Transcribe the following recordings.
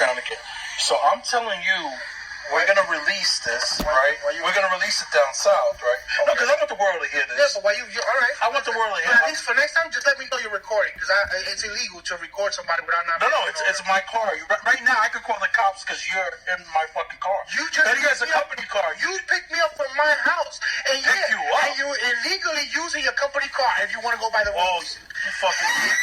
down again. So I'm telling you, we're gonna release this, right? We're gonna release it down south, right? Okay. No, because I want the world to hear this. Yeah, but why you all right? I want the world to hear. At least for next time, just let me know you're recording, because it's illegal to record somebody without not. No, it's my car. Right now, I could call the cops because you're in my fucking car. You just that is a company car. You picked me up from my house, and you up. and you're illegally using your company car. If you want to go by the rules, you fucking bitch.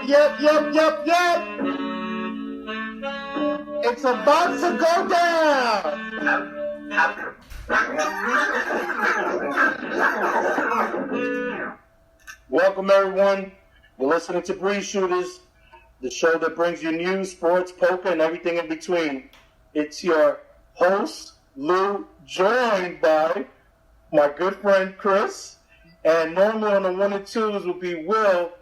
Yep. It's about to go down. Welcome, everyone. You're listening to Breeze Shooters, the show that brings you news, sports, poker, and everything in between. It's your host, Lou, joined by my good friend, Chris. And normally on the 1 and 2s would be Will.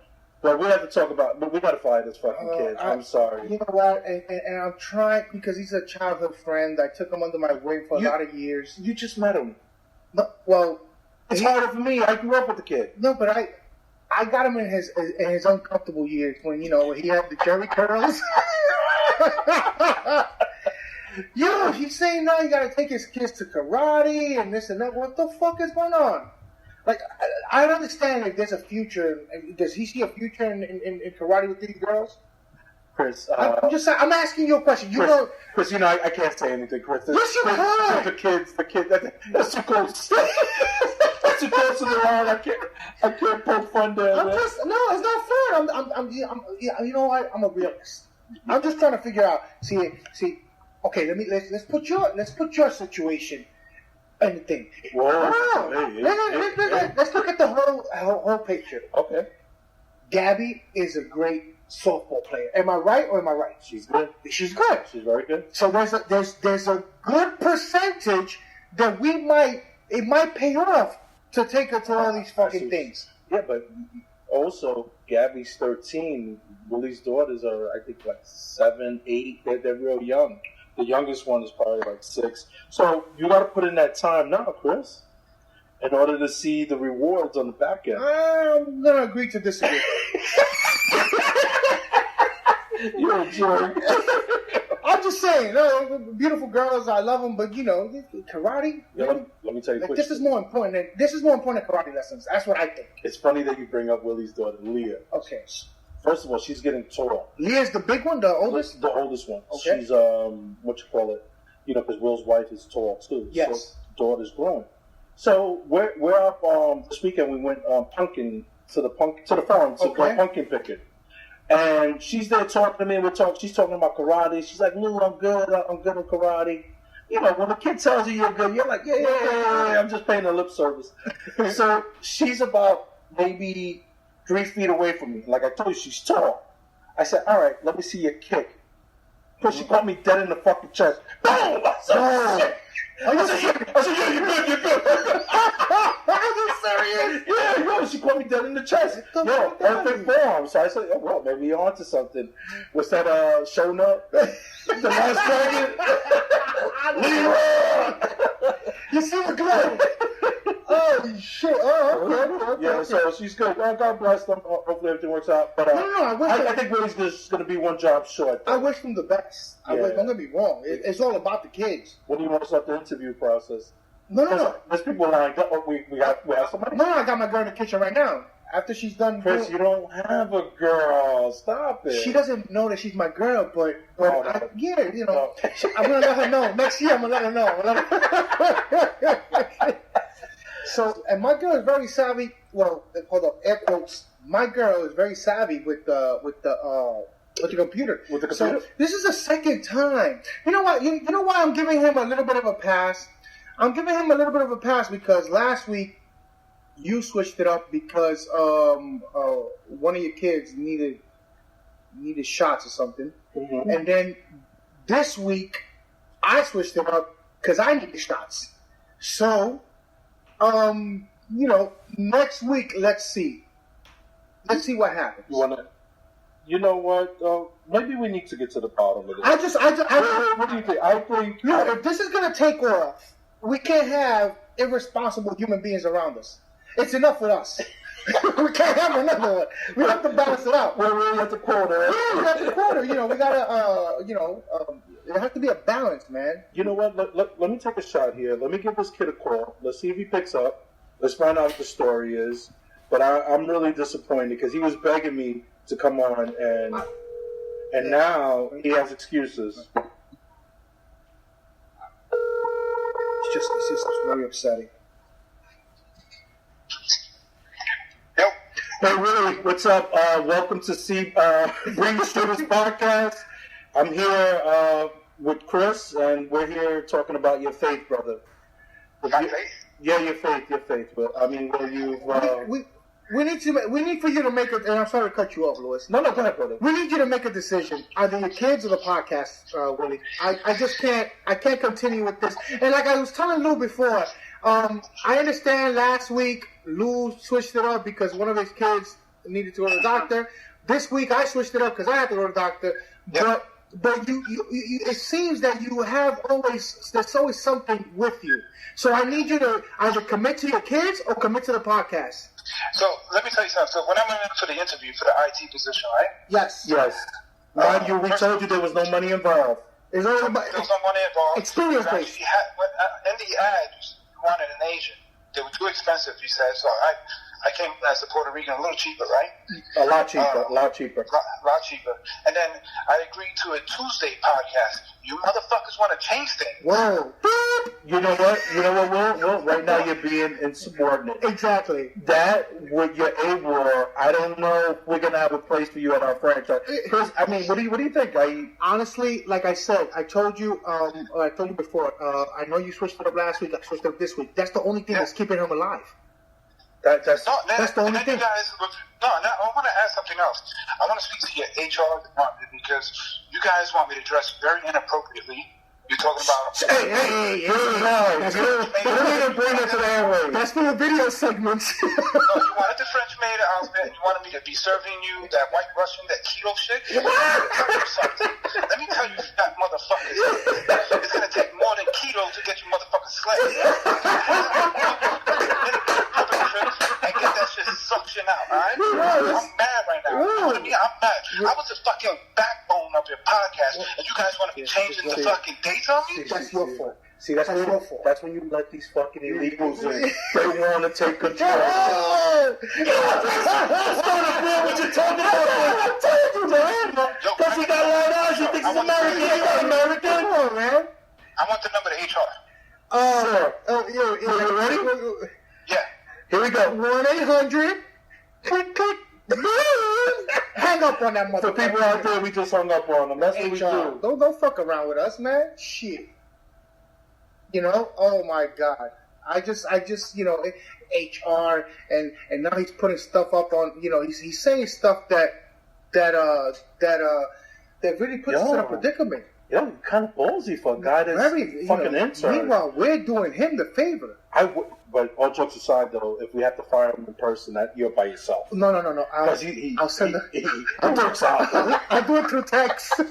But we have to talk about, but we got to fire this fucking kid. I'm sorry. You know what? And I'm trying, because he's a childhood friend. I took him under my wing for a lot of years. You just met him. No, well, it's harder for me. I grew up with the kid. No, but I got him in his uncomfortable years when he had the jerry curls. He's saying now you got to take his kids to karate and this and that. What the fuck is going on? Like, I don't understand if there's a future. Does he see a future in karate with these girls? Chris, I'm asking you a question. Chris, I can't say anything, Chris. Yes, you can. The kids, that's too close. That's too close to the line. I can't poke fun there. No, it's not fun. You know what? I'm a realist. I'm just trying to figure out. See. Okay, let's put your situation. Anything. Let's look at the whole picture. Okay. Gabby is a great softball player. Am I right or am I right? She's good. She's good. She's very good. So there's a good percentage that it might pay off to take her to all these fucking things. Yeah, but also Gabby's 13. Willie's daughters are, I think, like 7, 8. They're real young. The youngest one is probably like 6. So you got to put in that time now, Chris, in order to see the rewards on the back end. I'm going to agree to disagree. You're a jerk. I'm just saying, beautiful girls, I love them, but karate. Yeah, let me tell you quick. This is more important than karate lessons. That's what I think. It's funny that you bring up Willie's daughter, Leah. Okay. First of all, she's getting tall. Leah's the big one, the oldest? The oldest one. Okay. She's, because Will's wife is tall, too. Yes. So daughter's growing. So we're up, this weekend we went pumpkin, to the farm, to go pumpkin picking. And she's there talking to me, she's talking about karate. She's like, Lou, I'm good at karate. When the kid tells you you're good, you're like, yeah, I'm just paying the lip service. So she's about maybe 3 feet away from me. Like I told you, she's tall. I said, all right, let me see your kick. But she got me dead in the fucking chest. Boom! I said, yeah, you're good. Are you serious? Yeah, she caught me dead in the chest. Perfect form. So I said, oh, well, maybe you're onto something. What's that, show up? The Last Dragon? Leroy! You see the glow? Oh, shit. Oh, okay. Yeah, so she's good. God bless them. Hopefully everything works out. But I think Willie's just going to be one job short. I wish them the best. Don't get me wrong. It's all about the kids. When do you want to start the interview process? No. There's people lined up. We have somebody? No, I got my girl in the kitchen right now. After she's done. Chris, you don't have a girl. Stop it. She doesn't know that she's my girl, but no. I'm going to let her know. Next year, I'm going to let her know. So, and my girl is very savvy. Well, hold up, air quotes. My girl is very savvy with the computer. With the computer. So this is the second time. You know what? You know why I'm giving him a little bit of a pass? I'm giving him a little bit of a pass because last week you switched it up because one of your kids needed shots or something, and then this week I switched it up because I needed shots. So. Next week, let's see. Let's see what happens. You know what? Maybe we need to get to the bottom of this. What do you think? I think... if this is going to take off, we can't have irresponsible human beings around us. It's enough for us. We can't have another one. We have to balance it out. We're really at the quarter. Yeah, we got the quarter. You know, we gotta. There has to be a balance, man. You know what? Let me take a shot here. Let me give this kid a call. Let's see if he picks up. Let's find out what the story is. But I'm really disappointed because he was begging me to come on, and now he has excuses. It's just very upsetting. Yep. Hey, Willie, what's up? Welcome to Bring the Students podcast. I'm here with Chris, and we're here talking about your faith, brother. My faith? Yeah, your faith. But I mean, where you've we need for you to make it. And I'm sorry to cut you off, Louis. no, go ahead, brother. We need you to make a decision. Either your kids or the podcast, Willie. I just can't. I can't continue with this. And like I was telling Lou before, I understand last week Lou switched it up because one of his kids needed to go to the doctor. This week I switched it up because I had to go to the doctor. Yep. But you, it seems that there's always something with you. So I need you to either commit to your kids or commit to the podcast. So let me tell you something. So when I went in for the interview for the IT position, right? Yes. Mind you, we told you there was no money involved. It's all There about was no money involved. experience Because based. in the ad, you wanted an Asian. They were too expensive, you said. So I came as a Puerto Rican, a little cheaper, right? A lot cheaper. Lot cheaper. And then I agreed to a Tuesday podcast. You motherfuckers want to change things. Whoa. You know what, Will? Right now you're being insubordinate. Exactly. That, with your A-War, I don't know if we're going to have a place for you at our franchise. Chris, I mean, what do you think? Honestly, like I said, I told you before, I know you switched it up last week, I switched it up this week. That's the only thing that's keeping him alive. That's the only thing. I want to add something else. I want to speak to your HR department because you guys want me to dress very inappropriately. You're talking about... Hey, don't even bring it to the airways. That's for the video segments. No, you wanted the French maid outfit. You wanted me to be serving you that white Russian, that keto shit. Let me tell you, that motherfuckers, it's going to take more than keto to get you motherfuckers slayed. And get that shit suction out, alright? I'm mad right now. I'm mad. I was the fucking backbone of your podcast, and you guys want to be changing the fucking dates on me? That's your fault. See, that's your fault. That's when you let these fucking illegals in. They want to take control. That's not what you're talking about. I told you, man. Because he got light eyes. He thinks he's American. He's not American. Come on, man. I want the number to HR. You ready? Yeah. Here we go. 1-800. Click, click. Hang up on that motherfucker. For people out there, we just hung up on them. That's what we do. Don't fuck around with us, man. Shit. You know? Oh my God. I just, HR and now he's putting stuff up on. You know, he's saying stuff that really puts us in a predicament. Yo, kind of ballsy for a guy that's fucking intern. Meanwhile, we're doing him the favor. But all jokes aside, though, if we have to fire him in person, that you're by yourself. No. I'll send he works out. I'll do it through text. When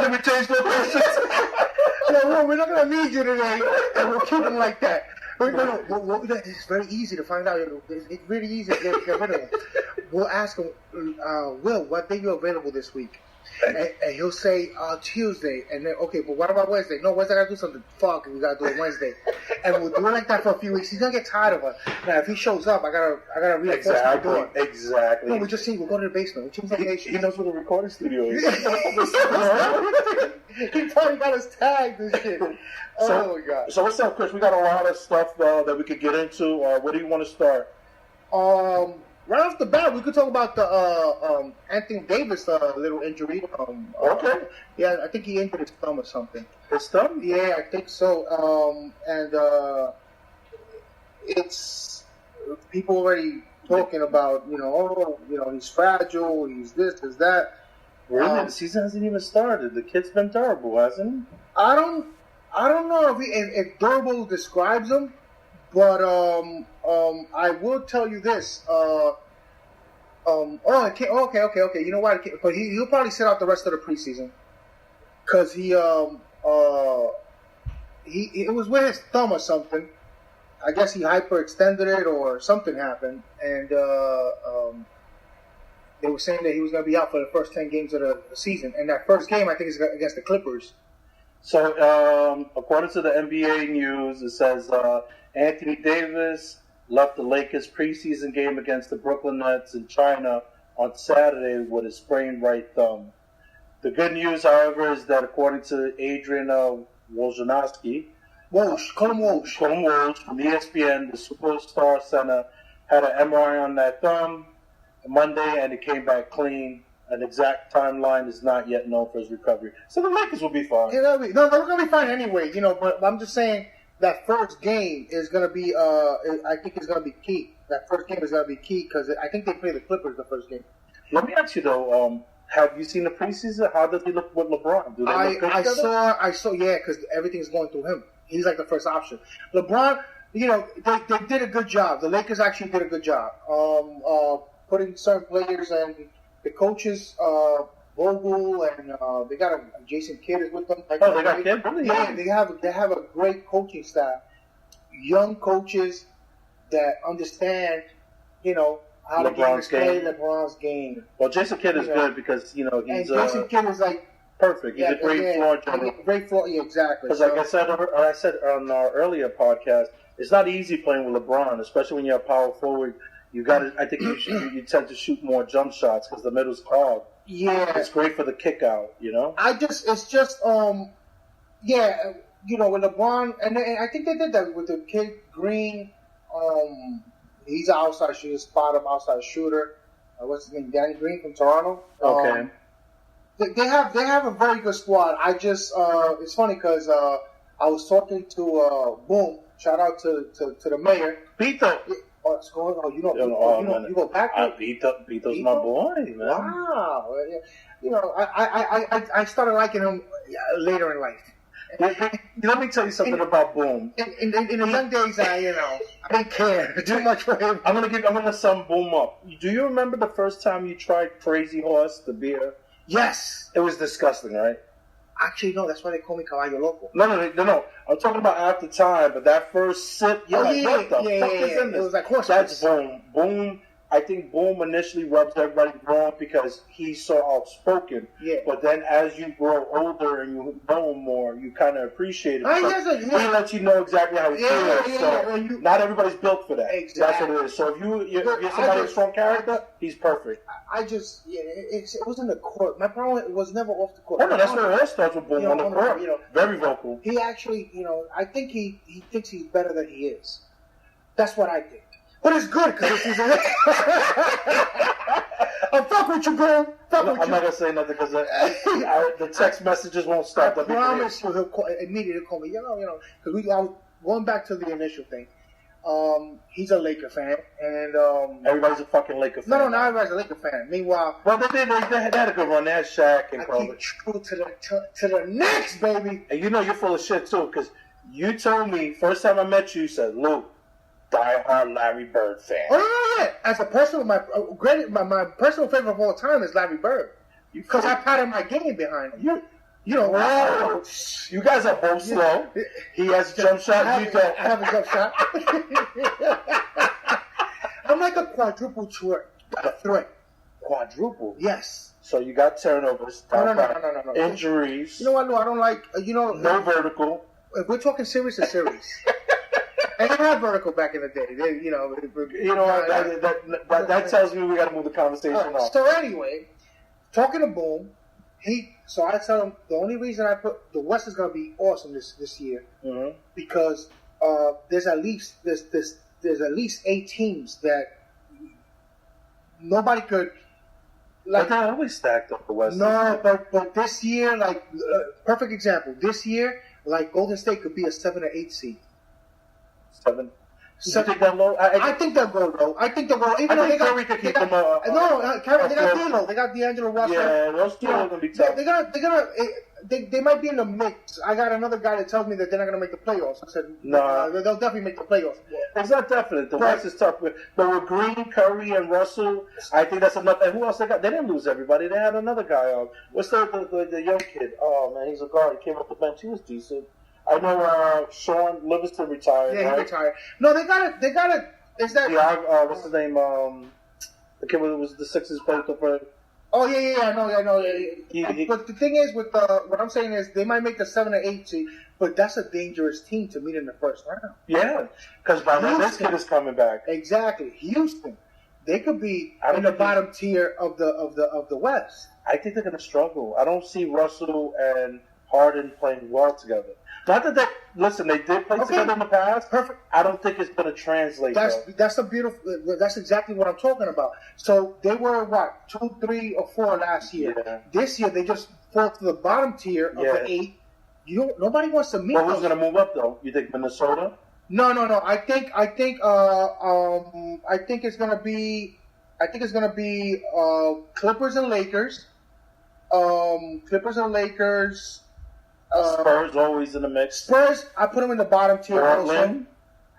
did we change locations? No, we're not going to need you today, and we'll keep him like that. No, it's very easy to find out. It's really easy to get rid of him. We'll ask him, Will, what day you available this week? And he'll say Tuesday, and then okay, but what about Wednesday? No, Wednesday I gotta do something. Fuck, we gotta do it Wednesday, and we'll do it like that for a few weeks. He's gonna get tired of us. Now, if he shows up, I gotta reinforce my door. Exactly. No, we'll go to the basement. We'll change location. He knows where the recording studio is. He probably got us tagged and shit. Oh my God. So what's up, Chris? We got a lot of stuff that we could get into. Where do you want to start? Right off the bat, we could talk about the Anthony Davis little injury. Okay. Yeah, I think he injured his thumb or something. His thumb? Yeah, I think so. And it's people already talking about, he's fragile, he's this, he's that. Really? The season hasn't even started. The kid's been terrible, hasn't he? I don't know if durable describes him. But I will tell you this. Okay. You know what? But he'll probably sit out the rest of the preseason because it was with his thumb or something, I guess he hyperextended it or something happened, and they were saying that he was going to be out for the first 10 games of the season. And that first game, I think, is against the Clippers. So, according to the NBA news, it says Anthony Davis left the Lakers preseason game against the Brooklyn Nets in China on Saturday with a sprained right thumb. The good news, however, is that according to Adrian Wojnarowski, Call him Woj from ESPN, the Superstar Center had an MRI on that thumb Monday, and it came back clean. An exact timeline is not yet known for his recovery. So the Lakers will be fine. No, they're going to be fine anyway, but I'm just saying that first game is going to be, I think it's going to be key. That first game is going to be key because I think they play the Clippers the first game. Let me ask you, though, have you seen the preseason? How does he look with LeBron? Do they look good together? I saw, yeah, because everything's going through him. He's like the first option. LeBron, they did a good job. The Lakers actually did a good job. Putting certain players and the coaches, Vogel and they got Jason Kidd is with them. They got Kidd? Really? Yeah, they have a great coaching staff. Young coaches that understand, how LeBron's play LeBron's game. Well, Jason Kidd is good because he's and Jason Kidd is like perfect. He's a great floor general. Great floor, yeah, exactly. Because like I said on our earlier podcast, it's not easy playing with LeBron, especially when you're a power forward. You got to. I think you tend to shoot more jump shots because the middle's clogged. Yeah, it's great for the kick out. It's just with LeBron, and I think they did that with the kid Green. He's an outside shooter, outside shooter. What's his name? Danny Green from Toronto. Okay. They have a very good squad. I just it's funny because I was talking to Boom. Shout out to the mayor. Pito. What's going on? You go back to Pito's my boy, man. Wow. I started liking him later in life. Let me tell you something about Boom. In the young days, I didn't care too much for him. I'm gonna sum Boom up. Do you remember the first time you tried Crazy Horse, the beer? Yes. It was disgusting, right? Actually, no. That's why they call me Caballo Loco. No. I'm talking about after time, but that first sip, what the fuck is in this? It was like horse. That's Boom. Boom. I think Boom initially rubs everybody wrong because he's so outspoken. Yeah. But then as you grow older and you know him more, you kind of appreciate it. He lets you know exactly how he feels. So not everybody's built for that. Exactly. That's what it is. So if you're somebody with strong character, he's perfect. It was in the court. My problem was never off the court. No, that's where it all starts with Boom on the court. Very vocal. He actually, I think he thinks he's better than he is. That's what I think. But it's good because he's a I'm fuck with you, bro. I'm not gonna say nothing because the text messages won't stop. I promise you, he'll immediately call me. Because I was going back to the initial thing. He's a Laker fan, and everybody's a fucking Laker fan. No, everybody's a Laker fan. Meanwhile, well, they had a good run. They had Shaq and Kobe. True to the Knicks, baby. And you're full of shit too, because you told me first time I met you, you said, Luke, diehard Larry Bird fan. Oh yeah, as a personal, my personal favorite of all time is Larry Bird, because I patterned my game behind him. Wow. You guys are both slow. He has a jump shot. You don't. I have a jump shot. I'm like a quadruple threat. Quadruple? Yes. So you got turnovers. No. Injuries. You know what, Lou? I don't like, no vertical. If we're talking serious, it's serious. And they had vertical back in the day. That tells me we got to move the conversation on. So anyway, talking to Boom, so I tell him the only reason I put the West is going to be awesome this year because there's at least 8 teams that nobody could. Like, they're always stacked up the West. No, but this year, perfect example. This year, Golden State could be a 7 or 8 seed. 7. You think they'll low? I think they'll go low. I think they'll go. Even I think Curry could keep them up. They got D'Lo. They got D'Angelo Russell. Yeah, those two are going to be tough. They might be in the mix. I got another guy that tells me that they're not going to make the playoffs. I said, no. They'll definitely make the playoffs. It's not definite. The West is tough. But with Green, Curry, and Russell, I think that's enough. And who else they got? They didn't lose everybody. They had another guy on. What's the young kid? Oh, man, he's a guard. He came off the bench. He was decent. I know Sean Livingston retired. Yeah, right? he retired. No, they got it. Is that? Yeah, what's his name? The kid was the Sixers played for. Oh yeah, I know. He- But the thing is, with what I'm saying is, they might make the 7 or 8 seed, but that's a dangerous team to meet in the first round. Yeah, because by then this kid is coming back. Exactly, Houston. They could be I don't in the think bottom tier of the West. I think they're going to struggle. I don't see Russell and Harden playing well together. Not that listen, they did play together in the past. Perfect. I don't think it's going to translate. That's a beautiful. That's exactly what I'm talking about. So they were what 2, 3, or 4 last year. Yeah. This year they just fall to the bottom tier of the 8. Nobody wants to meet. But who's going to move up though? You think Minnesota? No. I think it's gonna be. Clippers and Lakers. Spurs always in the mix. Spurs, I put them in the bottom tier.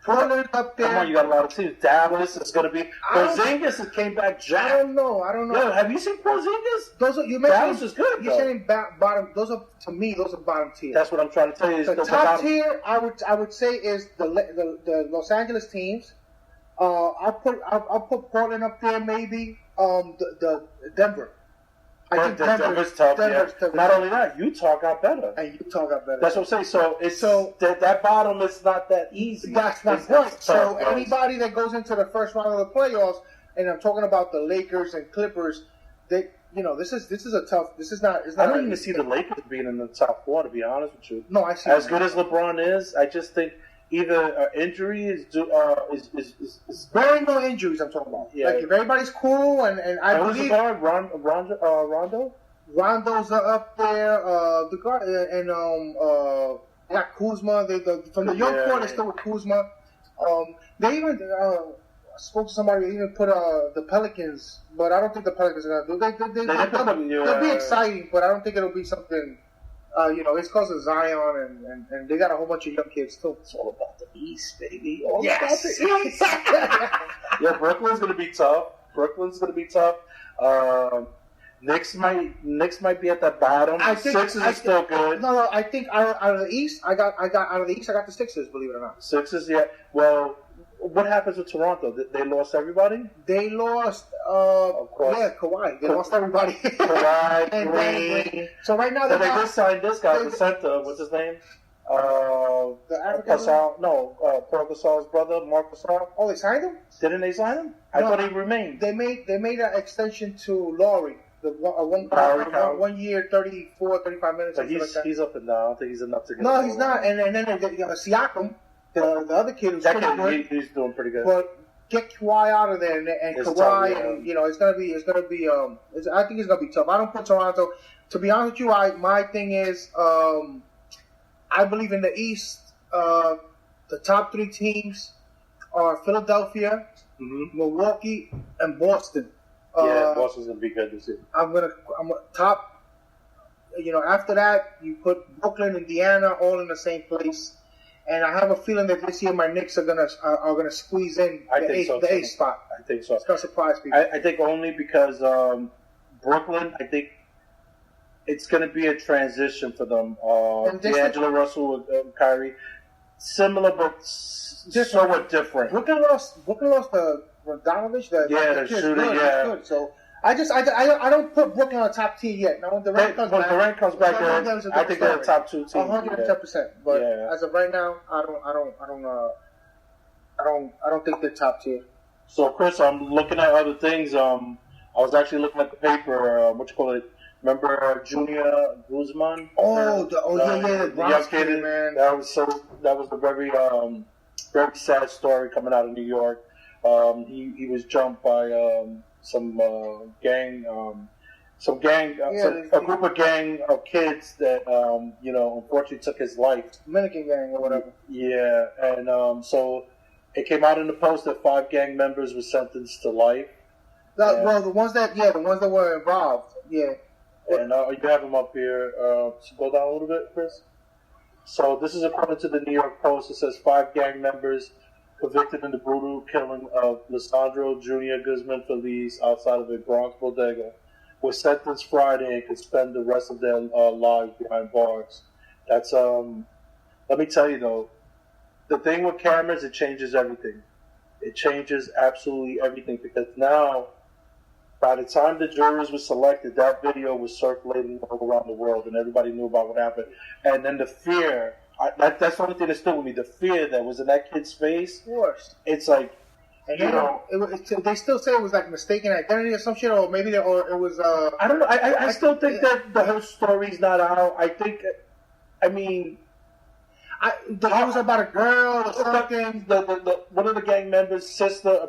Portland up there. Come on, you got a lot of teams. Dallas is going to be. Porzingis has came back jacked. I don't know. Yo, have you seen Porzingis? Those are you Dallas is good. You're saying bottom. Those are to me. Those are bottom tier. That's what I'm trying to tell you. The top tier, I would say, is the Los Angeles teams. I'll put Portland up there, maybe. The Denver. I think Denver's tough. Denver's tough. Not only that, Utah got better. And Utah got better. That's what I'm saying. So that bottom is not that easy. That's my point. So anybody that goes into the first round of the playoffs, and I'm talking about the Lakers and Clippers, this is a tough. This is not. It's not I don't even see the Lakers being in the top 4. To be honest with you. No, I see. As good as LeBron is, I just think either injury is barring no injuries. I'm talking about. Yeah. Like if everybody's cool and I who's believe the guard? Rondo. Rondo's up there. The guard and Kuzma. From the young core, they still with Kuzma. They even spoke to somebody. They even put the Pelicans, but I don't think the Pelicans are gonna do. They'll be exciting, but I don't think it'll be something. It's because of Zion and they got a whole bunch of young kids too. It's all about the East, baby. Yes. About the East. Yeah, Brooklyn's gonna be tough. Knicks might be at the bottom. Sixers are still good. No, I think out of the East, I got the Sixers. Believe it or not, Sixers. Yeah. Well, what happens with Toronto? They lost everybody. They lost. Of course. Yeah, Kawhi. They lost everybody. Kawhi, and Green. So right now they just signed this guy, the center. What's his name? The African. Gasol. No, Paul Gasol's brother, Mark Gasol. Oh, they signed him? Didn't they sign him? I thought he remained. They made an extension to Laurie. One year, 34, 35 minutes. But he's up and down. I don't think he's enough to get. No, he's not. And then Siakam, the other kid, who's pretty good. He's doing pretty good. But get Kawhi out of there, and It's Kawhi, tough, yeah. and it's gonna be. I think it's gonna be tough. I don't put Toronto. To be honest with you, my thing is, I believe in the East. The top 3 teams are Philadelphia, Milwaukee, and Boston. Boston's gonna be good this year. I'm gonna top. After that, you put Brooklyn, Indiana, all in the same place, and I have a feeling that this year my Knicks are gonna squeeze in the eighth spot. I think so. It's gonna surprise people. I think only because Brooklyn. I think it's gonna be a transition for them. D'Angelo Russell with Kyrie, similar but somewhat different. Brooklyn lost the Bogdanovich. The shooter. Yeah. Good. So I don't put Brooklyn on the top tier yet. Now when Durant comes back, I think they're the top 2 teams. 110%. But as of right now, I don't think they're top tier. So Chris, I'm looking at other things. I was actually looking at the paper. Remember Junior Guzman? The young kid, man. That was a very very sad story coming out of New York. He was jumped by a group of gang of kids that unfortunately took his life. Dominican gang or whatever. Yeah, and so it came out in the post that 5 gang members were sentenced to life. Well, the ones that were involved, yeah. And you have them up here. So go down a little bit, Chris. So this is according to the New York Post. It says 5 gang members convicted in the brutal killing of Lisandro Junior Guzman Feliz outside of a Bronx bodega were sentenced Friday and could spend the rest of their lives behind bars. That's Let me tell you though, the thing with cameras, it changes everything. It changes absolutely everything because now, by the time the jurors were selected, that video was circulating all around the world, and everybody knew about what happened. And then the fear, that's the only thing that stood with me, the fear that was in that kid's face. Of course. It's like, and you know. They still say it was like mistaken identity or some shit, or maybe it was... I don't know. I still think that the whole story's not out. It was about a girl or something. The one of the gang members' sister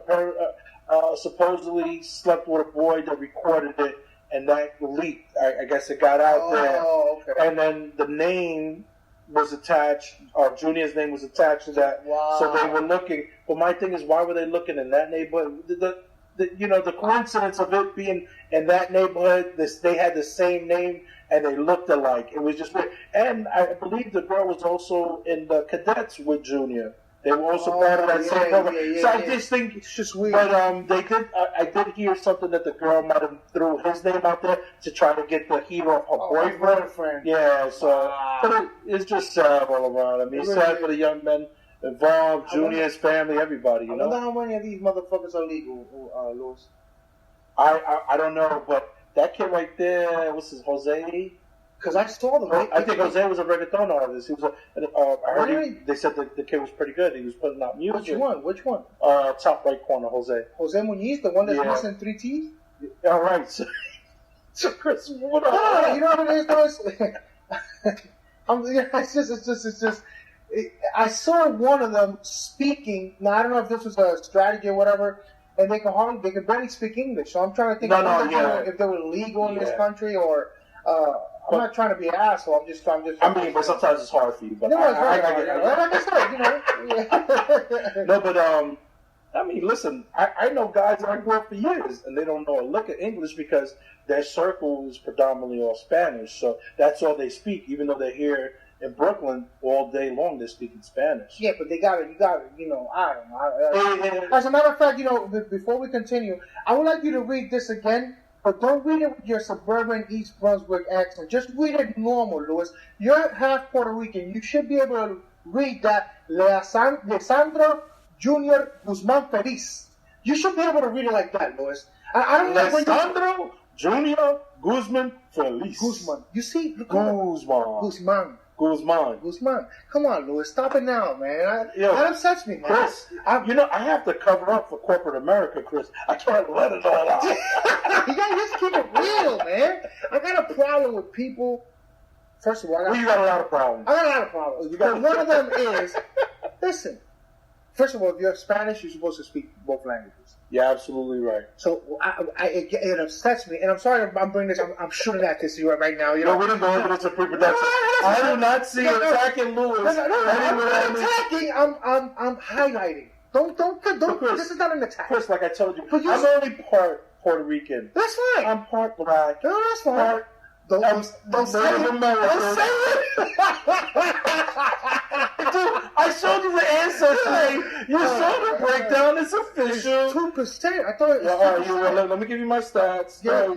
supposedly slept with a boy that recorded it, and that leaked. I guess it got out there. Okay. And then the name was attached, or Junior's name was attached to that. Wow. So they were looking. But my thing is, why were they looking in that neighborhood? The coincidence of it being in that neighborhood, they had the same name and they looked alike. It was just weird. And I believe the girl was also in the cadets with Junior. They were also part of that same program. I just think it's just weird. But they did. I did hear something that the girl might have threw his name out there to try to get the heat off her boyfriend. Yeah. So, but it's just sad all around. I mean, it's sad for the young men involved, Junior's family, everybody. You know. I wonder how many of these motherfuckers are legal, Louis. I don't know, but that kid right there, what's his Jose? Because I saw them. I think Jose was a reggaeton artist. He was they said that the kid was pretty good. He was putting out music. Which one? Top right corner, Jose. Jose Muñiz, the one that's missing 3 teeth? All right. So Chris, what up? No, you know what it is, it's just. I saw one of them speaking. Now I don't know if this was a strategy or whatever, and they could barely speak English. So I'm trying to think if they were legal in this country or. I'm not trying to be an asshole. But sometimes it's hard for you. But no, it's hard. Like I said, No, but I mean, listen. I know guys that I grew up for years, and they don't know a lick of English because their circle is predominantly all Spanish. So that's all they speak, even though they're here in Brooklyn all day long. They're speaking Spanish. Yeah, but you got to, I don't know. As a matter of fact, before we continue, I would like you to read this again. But don't read it with your suburban East Brunswick accent. Just read it normal, Louis. You're half Puerto Rican. You should be able to read that Lisandro Junior Guzman Feliz. You should be able to read it like that, Louis. I don't know. Lisandro Junior Guzman Feliz. Guzman. You see? Guzman. Come on, Louis. Stop it now, man. That upsets me, man. Chris, I have to cover up for corporate America, Chris. I can't let it all out. You gotta just keep it real, man. I got a problem with people. First of all, you got a lot of problems. I got a lot of problems. One of them is, listen. First of all, if you're Spanish, you're supposed to speak both languages. You're absolutely right. So it upsets me, and I'm sorry I'm bringing this. I'm shooting at this right now. No, we didn't go over this in pre-production. I do not see you attacking Louis. I'm not attacking. I'm highlighting. Don't. Chris, this is not an attack.Ch, like I told you, I'm only part Puerto Rican. That's fine. I'm part black. No, that's fine. Don't say it. Don't say it. Dude, I showed you the ancestry. You saw the breakdown. It's official. 2%. I thought it was 2%. Let me give you my stats. Yeah.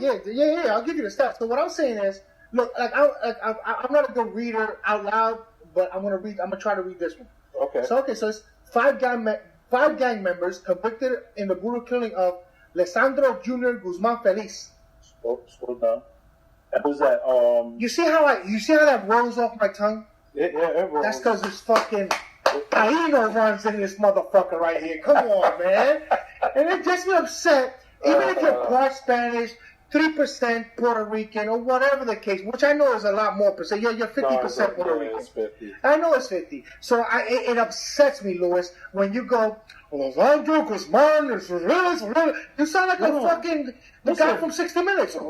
I'll give you the stats. So what I'm saying is, look, I'm not a good reader out loud, but I'm gonna try to read this one. Okay. So it's 5 gang members convicted in the brutal killing of Lisandro Junior Guzman Feliz. Slow down. Who's that? You see how that rolls off my tongue? It rolls. That's because it's fucking Taino runs in this motherfucker right here. Come on, man. And it gets me upset. Even if you're part Spanish, 3% Puerto Rican, or whatever the case, which I know is a lot more percent. You're 50% Puerto Rican. It's 50. I know it's 50. So it upsets me, Louis, when you go, Lisandro Guzman, you sound like the guy from 60 Minutes. Come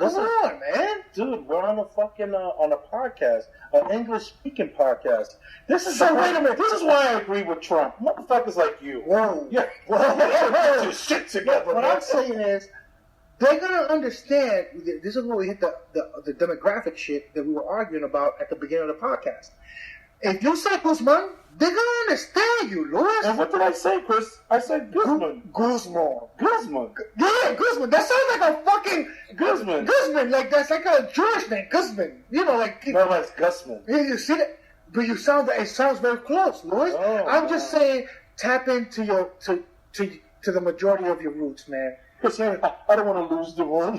on, man. Dude, we're on a podcast, an English-speaking podcast. Wait a minute. This is why I agree with Trump. Motherfuckers like you. Whoa. Yeah. Get your shit together. What I'm saying is, they're going to understand, this is where we hit the demographic shit that we were arguing about at the beginning of the podcast. If you say Guzman, they're going to understand you, Louis. And what did I say, Chris? I said Guzman. Guzman. Yeah, Guzman. That sounds like a fucking... Guzman. Like, that's like a Jewish name, Guzman. No, that's Gusman. You see that? But it sounds very close, Louis. Oh, I'm just saying, tap into your to the majority of your roots, man. Chris, I don't want to lose the room.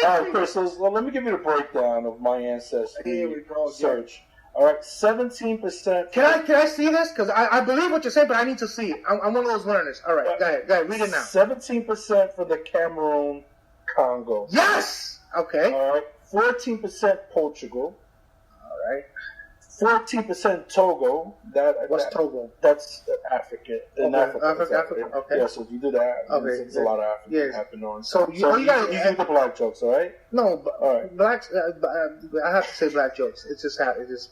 All right, Chris, so let me give you the breakdown of my ancestry Here we go, search. All right, 17%. Can I see this? Because I believe what you're saying, but I need to see it. I'm one of those learners. All right, go ahead, read it now. 17% for the Cameroon, Congo. Yes. Okay. All right, 14% Portugal. All right. 14% Togo. What's Togo? That's Africa. In Okay, Africa. Africa, okay. Yeah, so if you do that, Okay, it's a lot of African yes. happening on. So you you gotta- do the black jokes, all right? No, All right. blacks. I have to say black jokes. It's just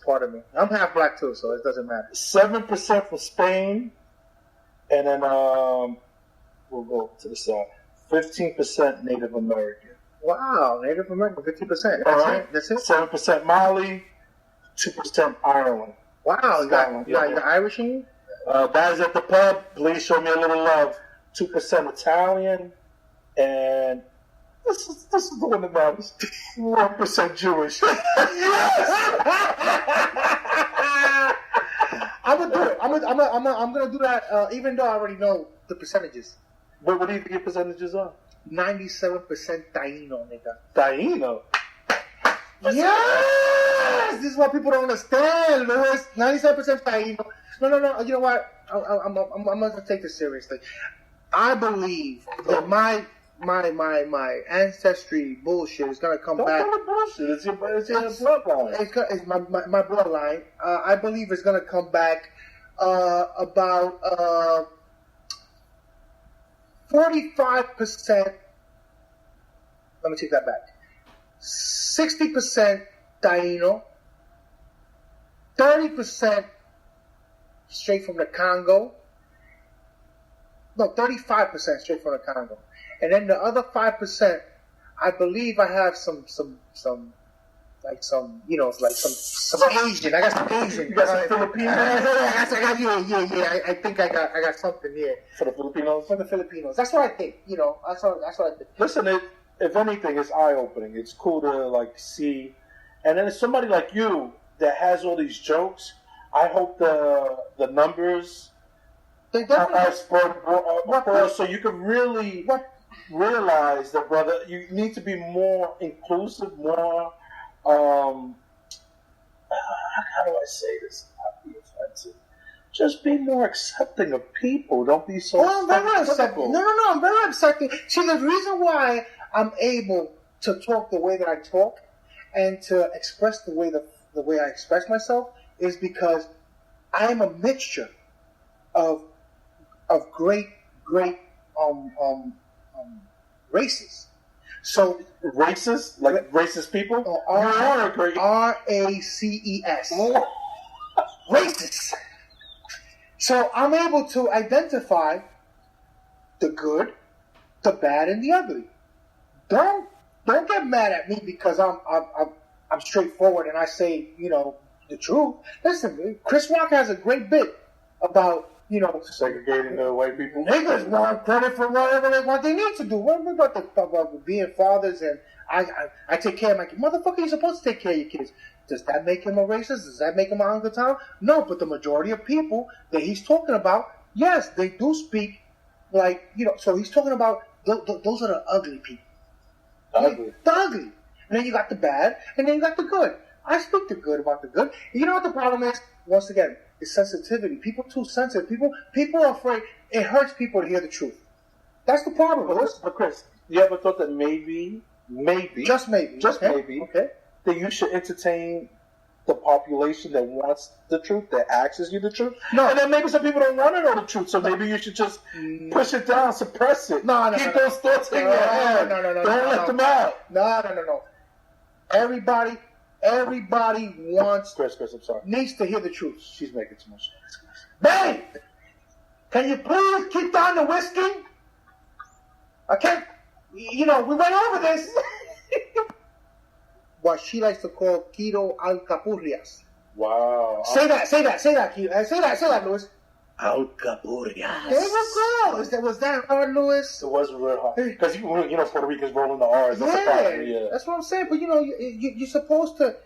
part of me. I'm half black too, so it doesn't matter. 7% for Spain, and then we'll go to the side. 15% Native American. Wow, Native American, 50%. All right. That's it. 7% Mali, 2% Ireland. Wow, you Scotland, got Irish in you? Guys at the pub, please show me a little love. 2% Italian, and this is the one that matters. 1% Jewish. I'm gonna do it. I'm gonna do that. Even though I already know the percentages. But what do you think your percentages are? 97% Taino, nigga. Taino. Yes! This is what people don't understand, Louis. 97% Taino. No. You know what? I'm gonna take this seriously. I believe that my ancestry bullshit is gonna come Don't back. call it bullshit. It's your bloodline. It's my bloodline. I believe it's gonna come back about 45%. Let me take that back. 60% Taino, 30% straight from the Congo. No, 35% straight from the Congo, and then the other 5%. I believe I have some Asian. I got some Asian. You got some Filipino? I think I got something here For the Filipinos? for the Filipinos. That's what I think. That's what I think. Listen, if anything, it's eye-opening. It's cool to, see. And then it's somebody like you that has all these jokes. I hope the numbers They are definitely. spread so you can really realize that, brother, you need to be more inclusive, more, how do I say this? Not be offensive. Just be more accepting of people. Don't be so Oh, I'm very stereotypical. accepting. No, I'm very accepting. See, the reason why I'm able to talk the way that I talk and to express the way I express myself is because I am a mixture of great races. So Racist? Like racist people? You are great. RACES. Racist. So I'm able to identify the good, the bad, and the ugly. Don't get mad at me because I'm straightforward and I say the truth. Listen, Chris Rock has a great bit about Segregating the white people. niggas want credit for whatever they need to do. What about being fathers and I take care of my kids? Motherfucker, you're supposed to take care of your kids. Does that make him a racist? Does that make him an Uncle Tom? No, but the majority of people that he's talking about, yes, they do speak so he's talking about those are the ugly people. Ugly. The ugly. And then you got the bad, and then you got the good. I speak the good about the good. You know what the problem is? Once again, it's sensitivity. People too sensitive. People are afraid. It hurts people to hear the truth. That's the problem. But Chris, you ever thought that maybe, Just maybe. Okay. that you should entertain the population that wants the truth, that asks you the truth? No. And then maybe some people don't want to know the truth, so maybe you should just push it down, suppress it. No. Keep those thoughts in your head. No. Don't let them out. No. Everybody wants, Chris, I'm sorry. needs to hear the truth. She's making too much noise. Babe, can you please keep down the whiskey? Okay? We went over this. What she likes to call keto alcapurrias. Wow. Say that, Keto. Say that, Louis. Alcapurrias. There we go. Was that hard, Louis? It was real hard. Because, Puerto Ricans rolling the R's. That's a problem. Yeah. That's what I'm saying. But, you're supposed to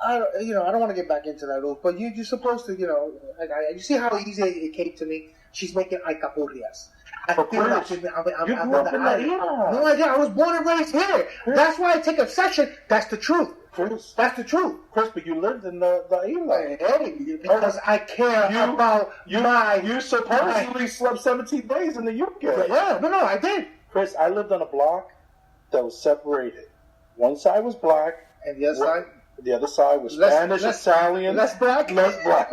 I don't want to get back into that, but you're supposed to, you see how easy it came to me? She's making alcapurrias. I feel like you grew up in that era. No idea. I was born and raised here. That's why I take obsession. That's the truth. Chris, That's the truth. but you lived in the era. Hey, because I care about You supposedly slept 17 days in the UK. Yeah, no, I did. Chris, I lived on a block that was separated. One side was black, And the other side? the other side was Less- Spanish, less- Italian, less black? less black.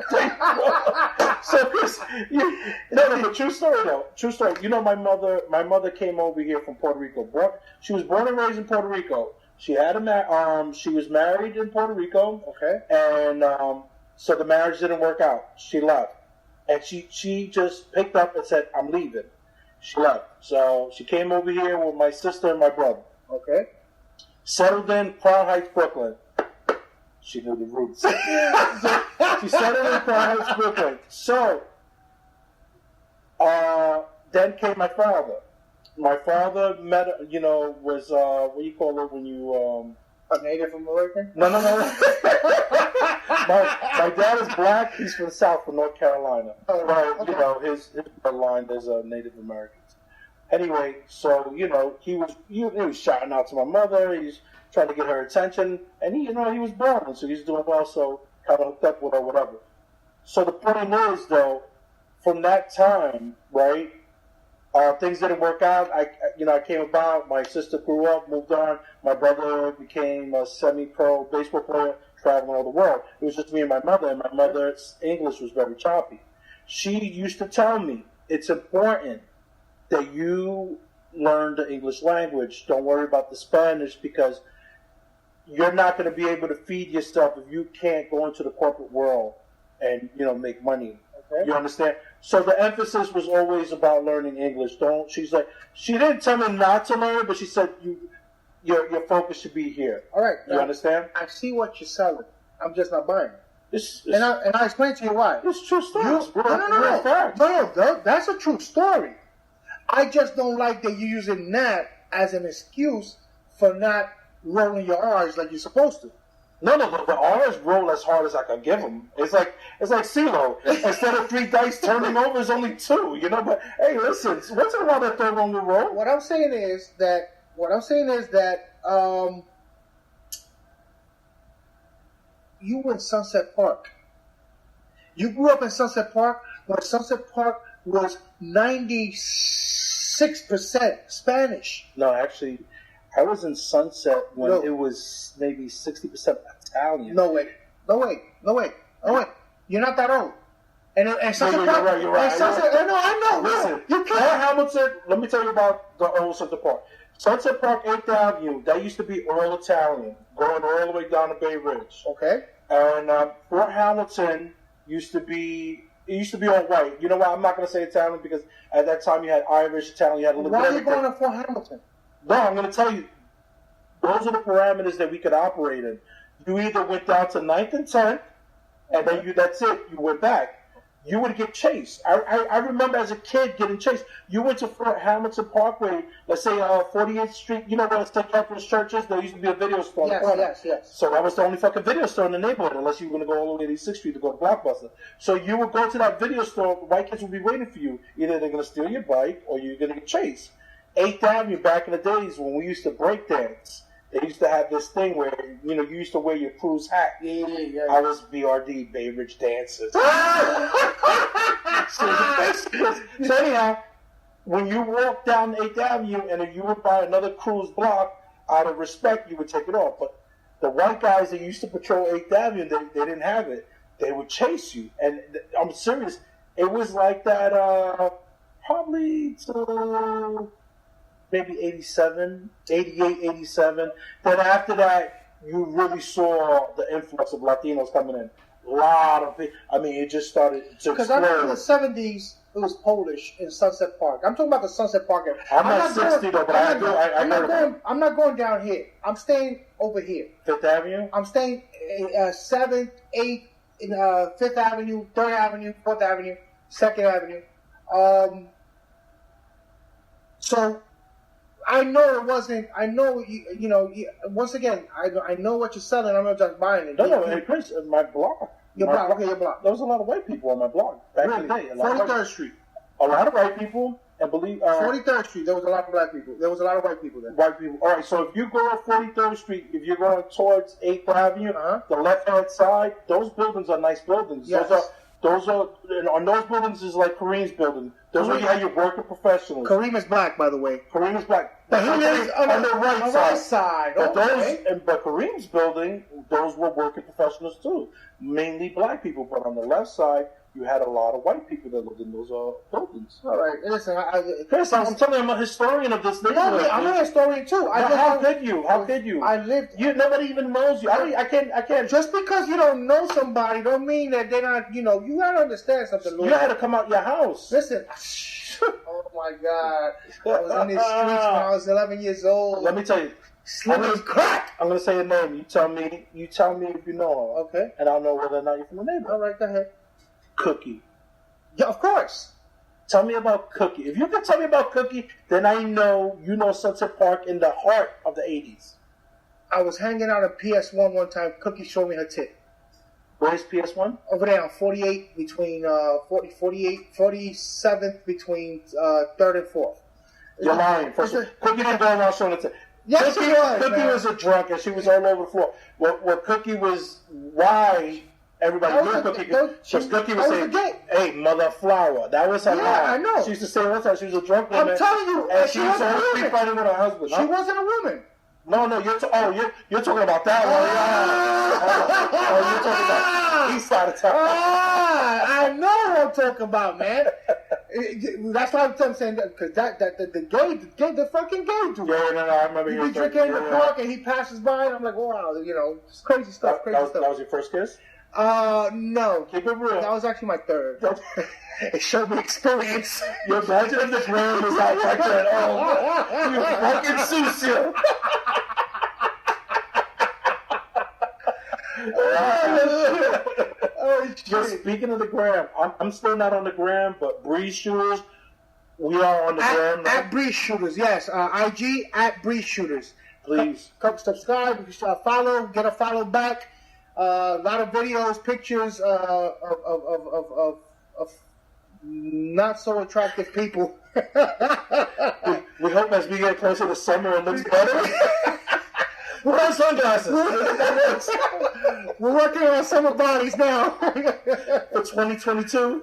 So, Chris, but true story though. True story. You know, my mother came over here from Puerto Rico. She was born and raised in Puerto Rico. She had she was married in Puerto Rico. Okay. And so the marriage didn't work out. She left, and she just picked up and said, "I'm leaving." She left. So she came over here with my sister and my brother. Okay. Settled in Crown Heights, Brooklyn. She knew the roots. She settled in Crown Heights, Brooklyn. So then came my father. My father was what do you call it when you A Native American? No. my dad is black. He's from the South, from North Carolina. Oh, But okay. his bloodline is Native Americans. Anyway, so he was shouting out to my mother. He's trying to get her attention, and he was born, so he's doing well. So kind of hooked up with her, whatever. So the point is, though, from that time, right? Things didn't work out. I came about. My sister grew up, moved on. My brother became a semi-pro baseball player, traveling all the world. It was just me and my mother, and my mother's English was very choppy. She used to tell me, it's important that you learn the English language. Don't worry about the Spanish, because you're not going to be able to feed yourself if you can't go into the corporate world and, make money. Okay. You understand? So the emphasis was always about learning English. She didn't tell me not to learn, but she said your focus should be here. All right. You understand? I see what you're selling. I'm just not buying it. And I explain to you why. it's true stuff. No, that's a true story. I just don't like that you're using that as an excuse for not rolling your R's like you're supposed to. No, the R's roll as hard as I can give them. It's like CeeLo. Instead of 3 dice turning over, it's only 2. But hey, listen, once in a while they throw on the roll. What I'm saying is that you in Sunset Park. You grew up in Sunset Park, where Sunset Park was 96% Spanish. No, actually, I was in Sunset when it was maybe 60% Italian. No way. You're not that old. And Sunset Park. You're right. And Sunset, no, I know. Listen, You can't. Hamilton. Let me tell you about the old Sunset Park. Sunset Park, 8th Avenue. That used to be all Italian, going all the way down to Bay Ridge. Okay. And Fort Hamilton used to be all white. You know what? I'm not going to say Italian because at that time you had Irish, Italian, you had a little bit Why of are you everything. going to Fort Hamilton? No, I'm going to tell you. Those are the parameters that we could operate in. You either went down to 9th and 10th, and then that's it. You went back. You would get chased. I remember as a kid getting chased. You went to Fort Hamilton Parkway, let's say 48th Street. You know where St. Catherine's Church is? There used to be a video store. Yes. So that was the only fucking video store in the neighborhood, unless you were going to go all the way to 6th Street to go to Blockbuster. So you would go to that video store, white kids would be waiting for you. Either they're going to steal your bike or you're going to get chased. 8th Avenue, back in the days when we used to break dance, they used to have this thing where, you used to wear your cruise hat. Yeah. I was BRD, Bay Ridge Dancers. So anyhow, when you walk down 8th Avenue and if you would buy another cruise block, out of respect, you would take it off. But the white guys that used to patrol 8th Avenue, they didn't have it. They would chase you. And I'm serious. It was like that probably till maybe 87, 88, 87. Then after that, you really saw the influx of Latinos coming in. A lot of people. I mean, it just started to Because I remember in the explode. 70s, it was Polish in Sunset Park. I'm talking about the Sunset Park area. I'm not 60 though, but I'm not going down here. I'm staying over here. 5th Avenue? I'm staying 7th, 8th, 5th Avenue, 3rd Avenue, 4th Avenue, 2nd Avenue. So I know it wasn't. I know you know. Once again, I know what you're selling. I'm not just buying it. No, hey, Chris, my block. Your block. Okay, your block. There was a lot of white people on my block back in the day. 43rd Street. A lot of white people, and believe 43rd Street. There was a lot of black people. There was a lot of white people there. White people. All right. So if you go on 43rd Street, if you're going towards 8th Avenue, the left-hand side, those buildings are nice buildings. Yes. Those are on those buildings is like Kareem's building. Those are how you working professionals. Kareem is black, by the way. Kareem is black. But he lives on the right side. But Okay. but Kareem's building, those were working professionals too. Mainly black people. But on the left side, you had a lot of white people that lived in those buildings. All right, listen, Chris, I'm telling you, I'm a historian of this neighborhood. I'm a historian too. How could you? How could you? I lived. Nobody even knows you. I can't. Just because you don't know somebody, don't mean that they're not. You know, you gotta understand something. Louis. You had to come out your house. Listen. Oh my God! I was in these streets when I was 11 years old. Let me tell you. Slipping crack. I'm gonna say a name. You tell me if you know her. Okay. And I'll know whether or not you're from the neighborhood. All right, go ahead. Cookie. Yeah, of course. Tell me about Cookie. If you can tell me about Cookie, then I know you know Sunset Park in the heart of the 80s. I was hanging out at PS1 one time. Cookie showed me her tit. Where's PS1? Over there on 48 between 47th between 3rd and 4th. You're lying. Cookie didn't go around showing it. Yes, Cookie, she was. Cookie was a drunk and she was all over the floor. What Cookie was, why everybody knew Cookie? Because Cookie was saying, "Hey, mother flower." That was her line. I know. She used to say all the time she was a drunk woman. I'm telling you, and she was always street fighting with her husband. She wasn't a woman. No, you're talking about that one. You're talking about East Side of town. I know what I'm talking about, man. That's why I'm saying that, because the fucking gay dude. Yeah, no, I remember you. He be drinking in the park and he passes by and I'm like, wow, you know, it's crazy stuff. That was your first kiss? No. Keep it real. That was actually my third. It showed me experience. Your imagine if the brand was out like that. Oh, you fucking sushi. Just speaking of the gram, I'm still not on the gram, but Breeze Shooters, we are on the gram. At Breeze Shooters, yes. IG at Breeze Shooters. Please. Come subscribe, follow, get a follow back. A lot of videos, pictures of not so attractive people. we hope as we get closer to summer it looks better. We're on sunglasses. We're working on summer bodies now. For 2022.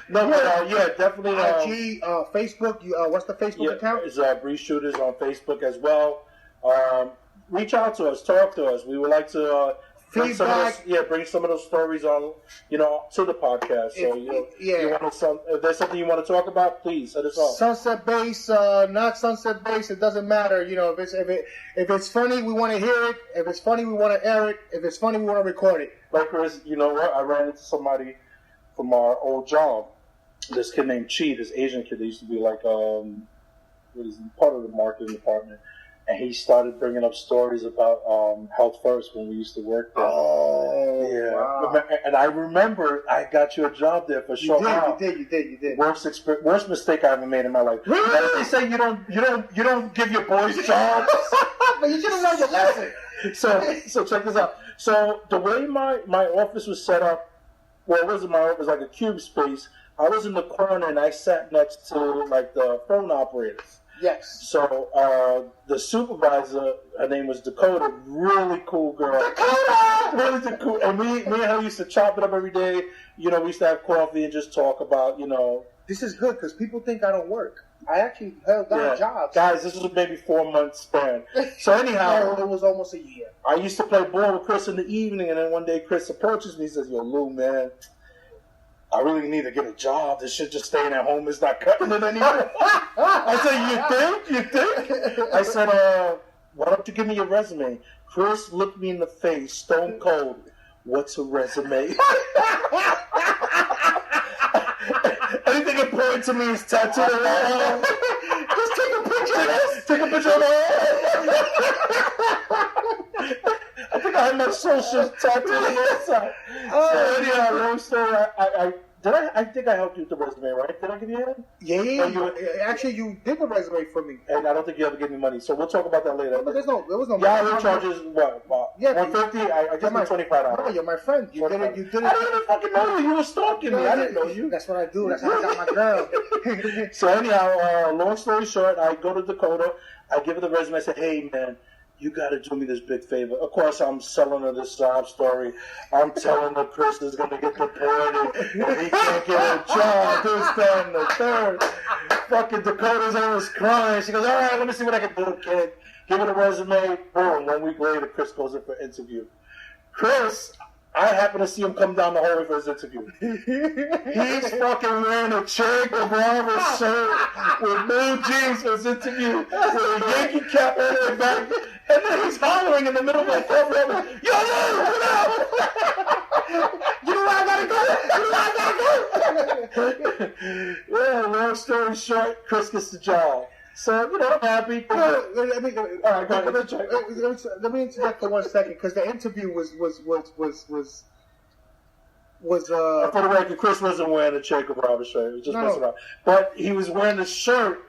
No, but definitely. IG, Facebook. What's the Facebook account? It's Breeze Shooters on Facebook as well. Reach out to us, talk to us. We would like to bring some of those stories on, to the podcast. So if there's something you want to talk about, please hit us up. Sunset Base, not Sunset Base, it doesn't matter. If it's funny, we want to hear it. If it's funny, we want to air it. If it's funny, we want to record it. Like Chris, you know what? I ran into somebody from our old job. This kid named Chi, this Asian kid that used to be like part of the marketing department. And he started bringing up stories about Health First when we used to work there. Oh, yeah. Wow. And I remember I got you a job there for sure. You did. Worst mistake I ever made in my life. Really? They say you don't give your boys jobs. But you should have learned your lesson. So check this out. So the way my office was set up, well, it wasn't my office, like a cube space. I was in the corner and I sat next to like the phone operators. Yes. So the supervisor, her name was Dakota, really cool girl. Dakota! Really cool. And me and her used to chop it up every day. We used to have coffee and just talk about, This is good because people think I don't work. I actually held down jobs. Guys, this was maybe 4 months span. So anyhow. No, it was almost a year. I used to play ball with Chris in the evening, and then one day Chris approaches me and says, "Yo, Lou, man, I really need to get a job. This shit just staying at home is not cutting it anymore." I said, You think? I said, why don't you give me your resume? Chris looked me in the face, stone cold. What's a resume? Anything important to me is tattooed on my arm. Just take a picture. Take a picture of my arm. I think I had my social tattooed on the inside. Anyhow, long story. I think I helped you with the resume, right? Did I give you it? Yeah. Actually, you did the resume for me. And I don't think you ever gave me money, so we'll talk about that later. But there was no. Yeah, your charges what? Yeah, $150. I just made $25. No, you're my friend. You did it. I didn't even fucking know you. You were stalking me. I didn't know you. That's what I do. That's how I got my girl. So anyhow, long story short, I go to Dakota. I give her the resume. I said, "Hey, man, you got to do me this big favor." Of course, I'm selling her this sob story. I'm telling her Chris is going to get deported and he can't get a job. This, that, and the third. Fucking Dakota's almost crying. She goes, "All right, let me see what I can do, kid." Give her the resume. Boom. 1 week later, Chris goes in for an interview. Chris, I happen to see him come down the hallway for his interview. He's fucking wearing a Che Guevara shirt with blue jeans for his interview, with a Yankee cap on his back, and then he's hollering in the middle of my courtroom, "Yo, what up? You know where I gotta go? Yeah, long story short, Chris gets the job. So, I'm happy. Let me interject for 1 second, because the interview was for the record, Chris wasn't wearing a Che Guevara shirt. He was just messing around. But he was wearing a shirt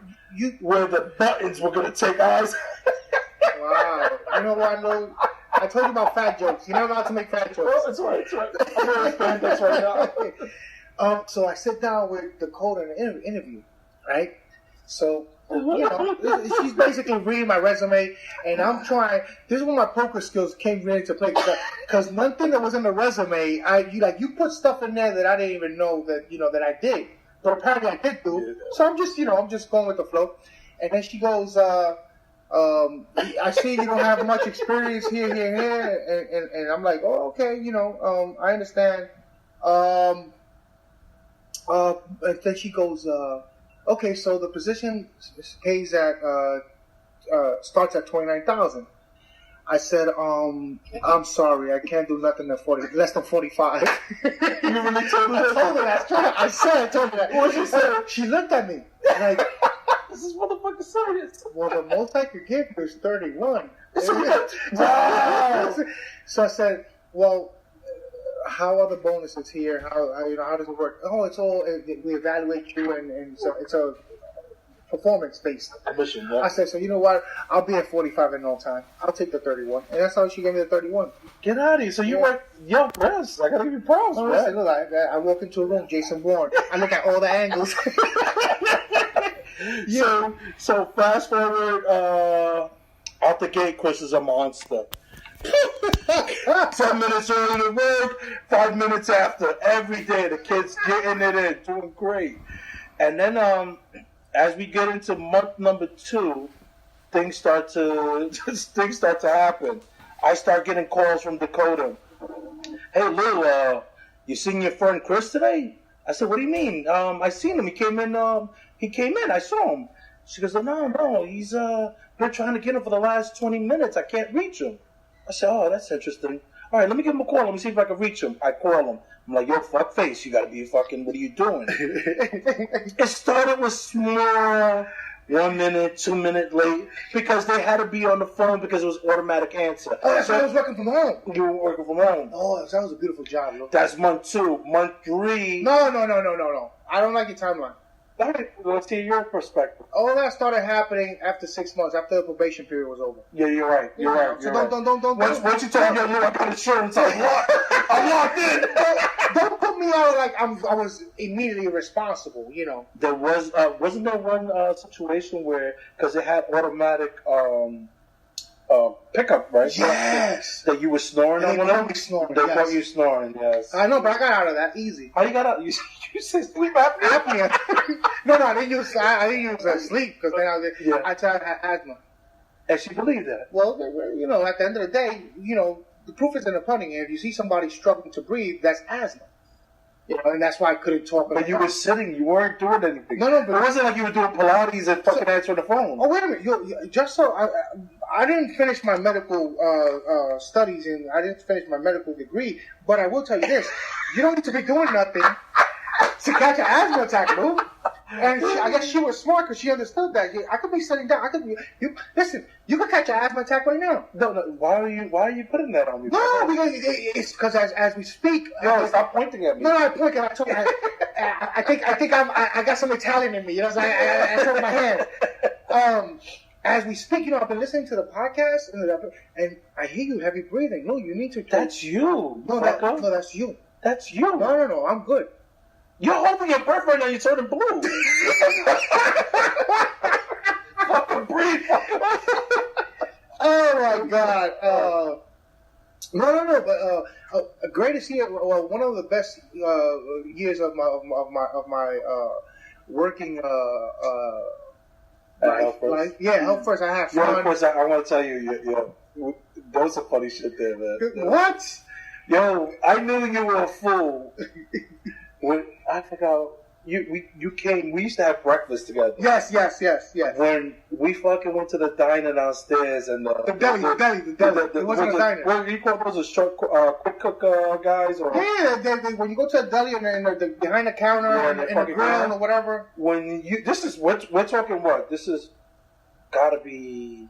where the buttons were going to take eyes. Wow. You know what I know? I told you about fat jokes. You're not allowed to make fat jokes. Oh, that's right. I'm wearing spandex right now. So I sit down with Dakota in an interview, right? So, she's basically reading my resume, and I'm trying. This is when my poker skills came really into play, because one thing that was in the resume, you put stuff in there that I didn't even know that I did, but apparently I did do. So I'm just going with the flow. And then she goes, "I see you don't have much experience here, and I'm like, "Oh, okay, I understand." And then she goes, "Okay, so the position pays starts at $29,000. I said, "I'm sorry, I can't do nothing less than 45." You really told her? I told her that. I told her that. What did she say? She looked at me like, "This is motherfucking serious." "Well, the most I could give you is 31. Wow. So I said, "Well, how are the bonuses here? How does it work?" "Oh, it's all we evaluate you, and so it's a performance based commission." Yeah. I said, "So you know what? I'll be at 45 in no time. I'll take the 31," and that's how she gave me the 31. Get out of here! So you were Chris. I gotta give you props, no, man. Listen, look, I walk into a room, Jason Bourne. I look at all the angles. So fast forward out the gate, Chris is a monster. 10 minutes early to work, 5 minutes after. Every day, the kid's getting it in, doing great. And then, as we get into month number 2, things start to happen. I start getting calls from Dakota. "Hey, Lou, you seen your friend Chris today?" I said, "What do you mean?" "I seen him. He came in. I saw him." She goes, "No, he's been trying to get him for the last 20 minutes. I can't reach him." I said, "Oh, that's interesting. All right, let me give him a call. Let me see if I can reach him." I call him. I'm like, "Yo, fuck face, you gotta be fucking, what are you doing?" It started with small 1 minute, 2 minute late, because they had to be on the phone because it was automatic answer. Oh, that's why I was working from home. You were working from home. Oh, that was a beautiful job, look. That's month 2. Month 3. No. I don't like your timeline. All right, let's hear your perspective. All that started happening after 6 months, after the probation period was over. Yeah, you're right. You're right. So don't. Once you tell me, "Yo, I got insurance, I'm locked in." Don't put me out like I was immediately responsible. There wasn't there one situation where, because it had automatic pickup, right? Yes. That you were snoring on one of them? They caught you snoring, yes. I know, but I got out of that easy. How you got out? You said sleep apnea? No, I didn't use sleep, because then I thought I had asthma. And she believed that. Well, at the end of the day, the proof is in the pudding. If you see somebody struggling to breathe, that's asthma. And that's why I couldn't talk. But you were sitting. You weren't doing anything. No, but it wasn't like you were doing Pilates and fucking answering the phone. Oh, wait a minute. Just so I didn't finish my medical studies, and I didn't finish my medical degree. But I will tell you this: you don't need to be doing nothing to catch an asthma attack, bro. And I guess she was smart because she understood that. I could be sitting down. I could be. Listen, you could catch an asthma attack right now. No, why are you putting that on me? No, because as we speak. No, stop pointing at me. No, I point. I told. I think I got some Italian in me. You know, so I took my hand. As we speak, I've been listening to the podcast and I hear you heavy breathing. No, you need to. That's you. No, that's you. That's you. No, I'm good. You're holding your breath right now. You're turning blue. Fucking breathe. Oh my God. No. But greatest year. Well, one of the best years of my working life. Yeah, Health First. I have fun. Of course, I want to tell you, there was some funny shit there, man. What? Yo, I knew you were a fool. When I forgot you came, we used to have breakfast together. Yes. When we fucking went to the diner downstairs and the deli. It wasn't a diner. What do you call those? Short, quick cook guys? Or yeah, they, when you go to a deli and they're behind the counter in the grill or whatever. When we're talking what? This is gotta be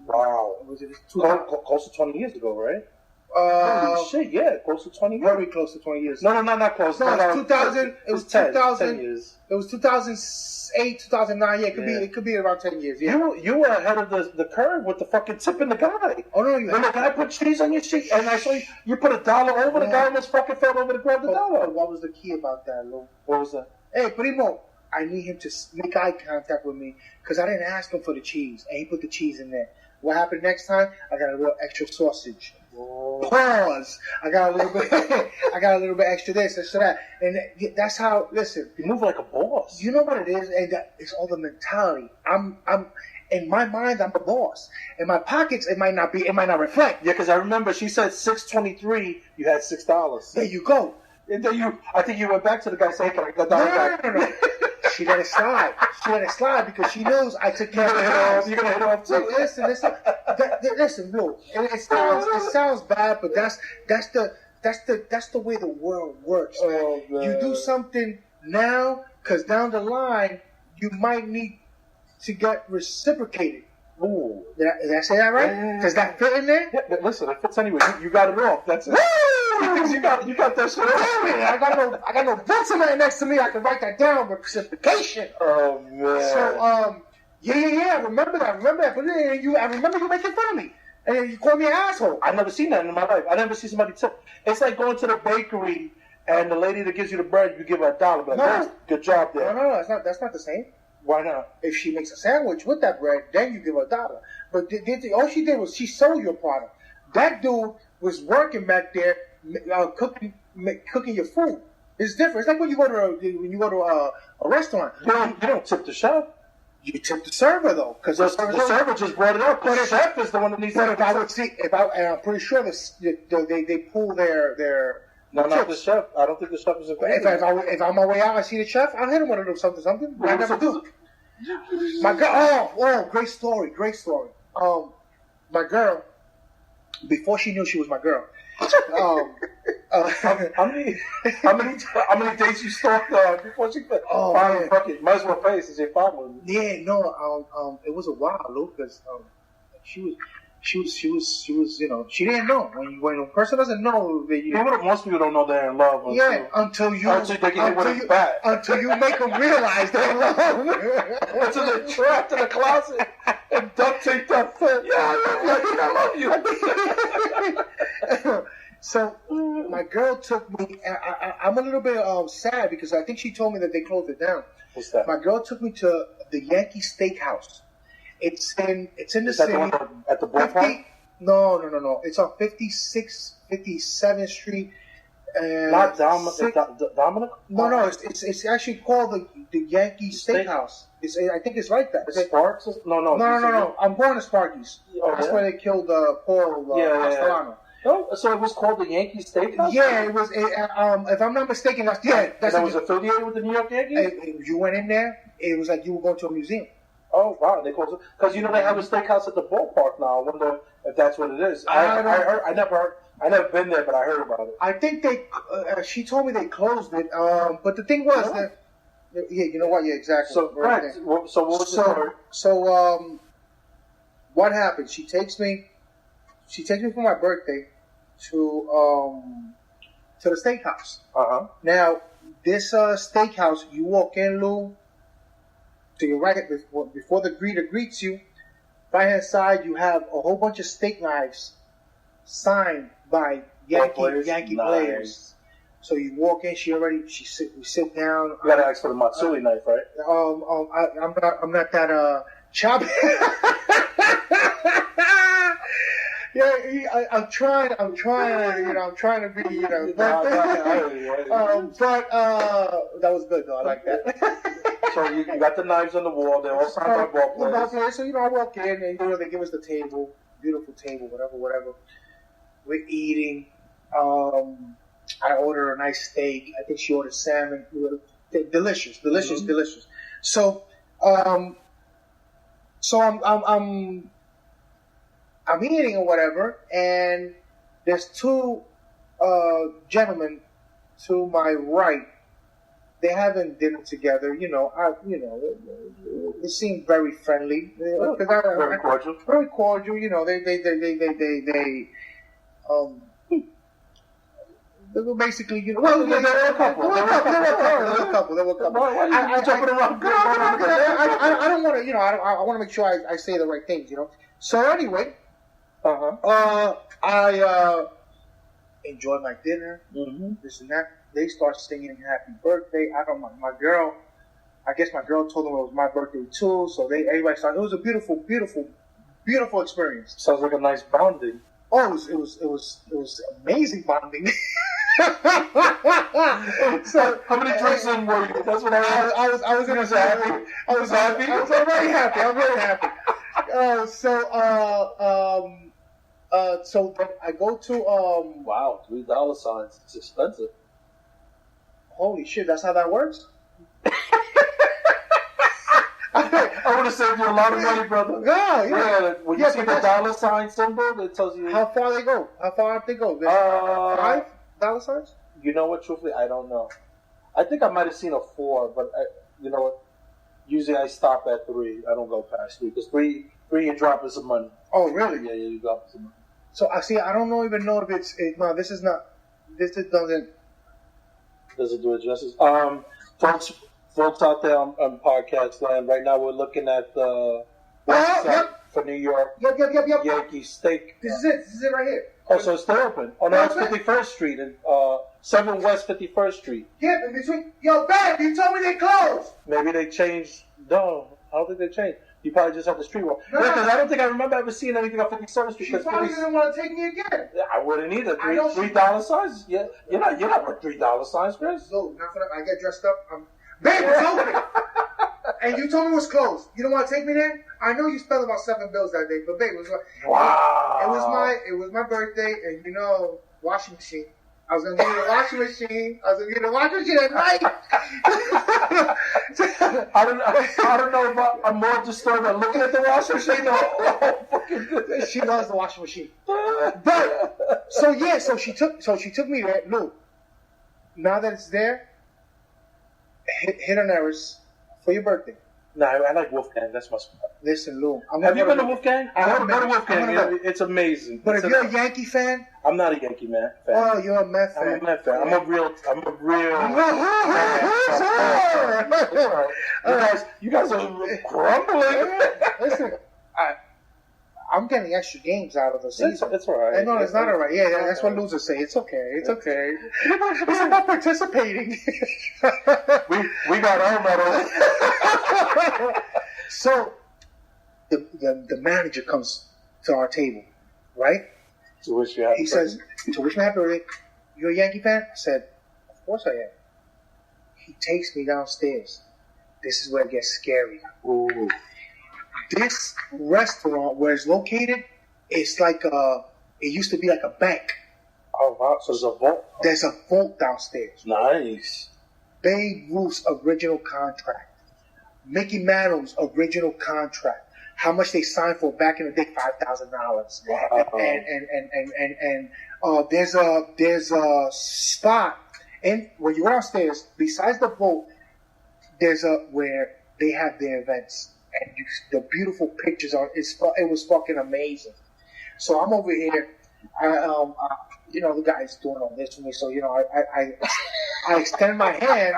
Was it close to 20 years ago, right? Holy shit, yeah, close to 20 years. Very close to 20 years. No, not close. No, it's 2000. It was 2000 years. It was 2008, 2009. Yeah, it could be around 10 years. Yeah. You were ahead of the curve with the fucking tipping the guy. Oh no, when the guy put cheese on your sheet, and I saw you put $1 over, the guy almost fucking fell over to grab the dollar. What was the key about that, Lou? What was that? Hey, Primo, I need him to make eye contact with me because I didn't ask him for the cheese, and he put the cheese in there. What happened next time? I got a little extra sausage. Oh. Pause. I got a little bit extra this, extra that, and that's how. Listen, you move like a boss. You know what it is, and it's all the mentality. I'm in my mind, I'm a boss. In my pockets, it might not reflect. Yeah, because I remember she said $6.23. You had $6. There you go. And then I think you went back to the guy saying, "Can I get that back?" No. She let it slide. She let it slide because she knows I took care of her. You're gonna hit off too. Listen, bro. It sounds bad, but that's the way the world works. Oh, man. You do something now, because down the line you might need to get reciprocated. Ooh, did I say that right? Yeah. Does that fit in there? Yeah, listen, it fits anyway. You got it off. That's it. You got that shit. I got no books in there next to me. I can write that down. Reciprocation. Oh man. So yeah. I remember that. But I remember you making fun of me, and you called me an asshole. I've never seen that in my life. I never see somebody tip. It's like going to the bakery and the lady that gives you the bread, you give her $1. But no. Good job there. No, that's not the same. Why not? If she makes a sandwich with that bread, then you give her $1. But all she did was she sold your product. That dude was working back there, cooking your food. It's different. It's like when you go to a restaurant. You don't tip the chef. You tip the server though, because the server just brought it up. But the chef is the one that needs to. But I'm pretty sure they pull their. No, not the chef. I don't think the chef is a if I'm on my way out, I see the chef, I'll hit him with a little something. I never do. My girl, great story. My girl, before she knew she was my girl. How many days you stalked before she? Man. Fuck it. Might as well pay since you're following. Yeah, no. It was a while, Luke, because she was, she didn't know. When a person doesn't know that most people don't know they're in love. Until you make them realize they're in love. Until they're trapped in a closet and duct taped up. I love you. So my girl took me. I'm a little bit sad because I think she told me that they closed it down. What's that? My girl took me to the Yankee Steakhouse. It's in the Is city. That the one at the ballpark? No. It's on 57th Street. Not Dominic? No. It's actually called the Yankee Steakhouse. I think it's like that. Sparks? No. I'm going to Sparky's. That's where they killed Paul Castellano. Oh, so it was called the Yankee Steakhouse? Yeah, it was. If I'm not mistaken, that's that was affiliated with the New York Yankees? You went in there, it was like you were going to a museum. Oh, wow. They closed it. Because, they have a steakhouse at the ballpark now. I wonder if that's what it is. I never been there, but I heard about it. I think she told me they closed it. But the thing was that Yeah, you know what? Yeah, exactly. So, right. So what was the story? So, what happened? She takes me for my birthday to the steakhouse. Now, this steakhouse, you walk in, Lou, to your right, before the greeter greets you, right hand side, you have a whole bunch of steak knives signed by Yankee players. So you walk in, we sit down. You gotta ask for the Matsui knife, right? I'm not that choppy. Yeah, I'm trying to be, but that was good though. I like that. So you got the knives on the wall. They're all signed by ball players. So I walk in and they give us the table, beautiful table, whatever. We're eating. I order a nice steak. I think she ordered salmon. Delicious. So, I'm eating or whatever, and there's two gentlemen to my right. They're having dinner together. They seem very friendly. Very cordial. Very cordial. They were basically, they were a couple. Why are you jumping around? I don't want to, I want to make sure I say the right things, So anyway, I enjoyed my dinner, this and that. They start singing "Happy Birthday." My girl. I guess my girl told them it was my birthday too, so everybody started. It was a beautiful, beautiful, beautiful experience. Sounds like a nice bonding. Oh, it was amazing bonding. So how many drinks in were you? That's what I was happy. I was happy. I was very happy. I'm very happy. So I go to wow, $3 It's expensive. Holy shit! That's how that works. I would have saved you a lot of money, brother. Yeah. When you see the $sign symbol, it tells you how far they go. How far up they go? $5 signs? You know what? Truthfully, I don't know. I think I might have seen a 4, but you know what? Usually I stop at 3. I don't go past 3 because 3 you drop is some money. Oh, really? Yeah, you drop some money. So I see. I don't even know if no. This is not. This doesn't. Doesn't do it justice. Folks out there on podcast land, right now we're looking at the website for New York. Yep. Yankee Steak. This is it. This is it right here. Oh, so it's still open. Oh, no, it's 51st Street and 7 West 51st Street. Yeah, in between. Yo, babe, you told me they closed. Maybe they changed. No, I don't think they changed. You probably just have the street walk. No, because I don't think I remember ever seeing anything on 57th Street. She probably didn't want to take me again. I wouldn't either. $3 signs? Yeah, you're not with $3 signs, Chris. No, not for that. I get dressed up. Babe, it's open. And you told me it was closed. You don't want to take me there? I know you spent about 7 bills that day, but babe, it was like, wow. It was my birthday, and washing machine. I was gonna get a washing machine. I was gonna get a washing machine at night. I don't know if I'm more disturbed at looking at the washing machine. She loves the washing machine. But so she took me there. Look, now that it's there, hit on Eris for your birthday. No, I like Wolfgang. That's my spot. Listen, Lou. Have you been to Wolfgang? I haven't been to Wolfgang. It's amazing. But if you're a Yankee fan, I'm not a Yankee fan. Oh, you're a Met fan. I'm a Met fan. I'm a real. You guys are grumbling. Listen, I'm getting extra games out of the season. It's all right. No, it's not all right. Yeah, that's what losers say. It's okay. It's okay. It's about participating. we got our medal. So, the manager comes to our table, right? To wish you happy birthday. He says, to wish me happy birthday. You're a Yankee fan? I said, of course I am. He takes me downstairs. This is where it gets scary. Ooh. This restaurant, where it's located, it's like it used to be like a bank. Oh, wow. So there's a vault? There's a vault downstairs. Nice. Babe Ruth's original contract. Mickey Mantle's original contract. How much they signed for back in the day? $5,000. Wow. And there's a spot, and when you go downstairs, besides the vault, there's where they have their events, and the beautiful pictures are. It was fucking amazing. So I'm over here. The guy's doing all this for me. So I extend my hand,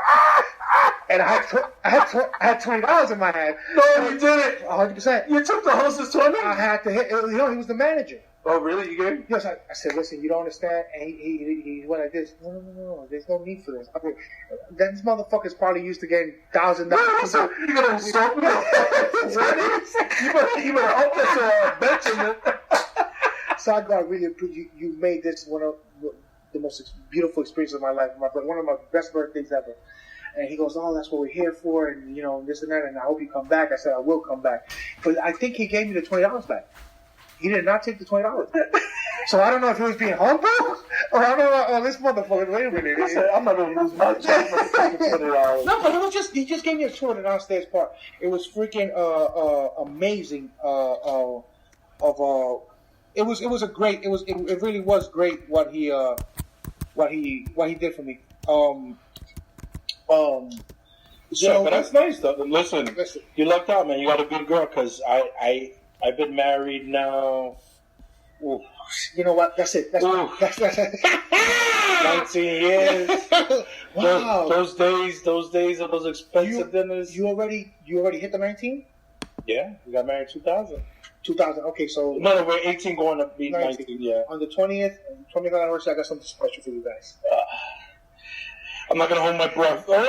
and I had $20 in my hand. No, you did it. 100%. You took the hostess $20. I had to hit. He was the manager. Oh, really? You gave? Yes, I said, listen, you don't understand. And he went like this. No, there's no need for this. I mean, this motherfucker's probably used to getting $1,000. No, you're gonna insult me? You better hope that's a bench in it. So I got really appreciate you made this one of the most beautiful experiences of my life. One of my best birthdays ever. And he goes, oh, that's what we're here for, and this and that, and I hope you come back. I said, I will come back. But I think he gave me the $20 back. He did not take the $20. So I don't know if he was being humble, or I don't know. Oh, this motherfucker, wait a minute. I said, I'm not going to lose my job for $20. No, but he just gave me a tour of the downstairs part. It was freaking amazing. It really was great what he did for me. Yeah, but that's nice though. Listen, you lucked out, man. You got a good girl, because I've been married now. Ooh. You know what? That's it. That's 19 years. Wow. Those days of those expensive dinners. You already hit the 19? Yeah, we got married 2000. 2000. Okay, so no, we're 18 going to be 19. Yeah. On the 20th anniversary, I got something special for you guys. I'm not gonna hold my breath. But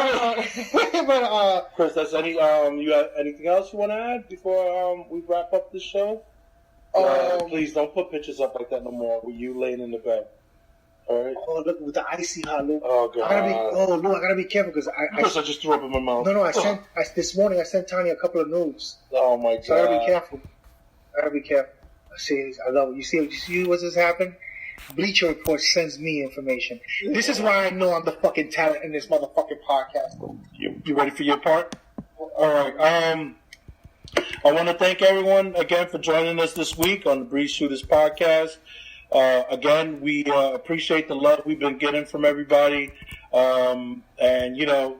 Chris, that's you have anything else you want to add before we wrap up the show? Please don't put pictures up like that no more with you laying in the bed. All right. Oh, look, with the icy hot, Lou. Oh God. I gotta be careful because I just threw up in my mouth. No, this morning I sent Tanya a couple of nudes. Oh my God. So I gotta be careful. See, I love it. You see what's just happened? Bleacher Report sends me information. This is why I know I'm the fucking talent in this motherfucking podcast. You ready for your part? All right. I want to thank everyone again for joining us this week on the Breeze Shooters podcast. Again, we appreciate the love we've been getting from everybody. And the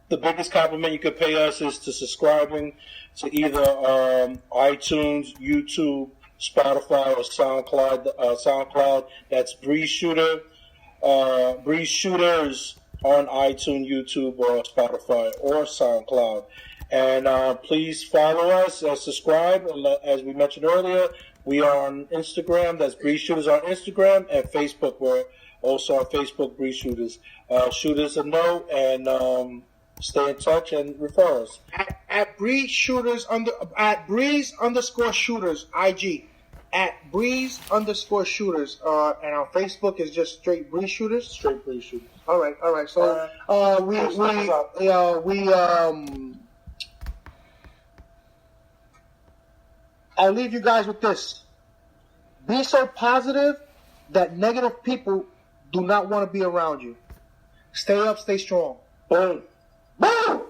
biggest compliment you could pay us is to subscribing to either iTunes, YouTube, Spotify, or SoundCloud. That's Breeze Shooter. Breeze Shooters on iTunes, YouTube, or Spotify, or SoundCloud. And please follow us, subscribe. As we mentioned earlier, we are on Instagram. That's Breeze Shooters on Instagram, and Facebook. We're also on Facebook, Breeze Shooters. Shoot us a note and stay in touch and refer us. At Breeze Shooters at Breeze_Shooters IG. At Breeze_Shooters. And on Facebook is just straight Breeze Shooters. Straight Breeze Shooters. All right. So I'll leave you guys with this. Be so positive that negative people do not want to be around you. Stay up, stay strong. Boom. Boom!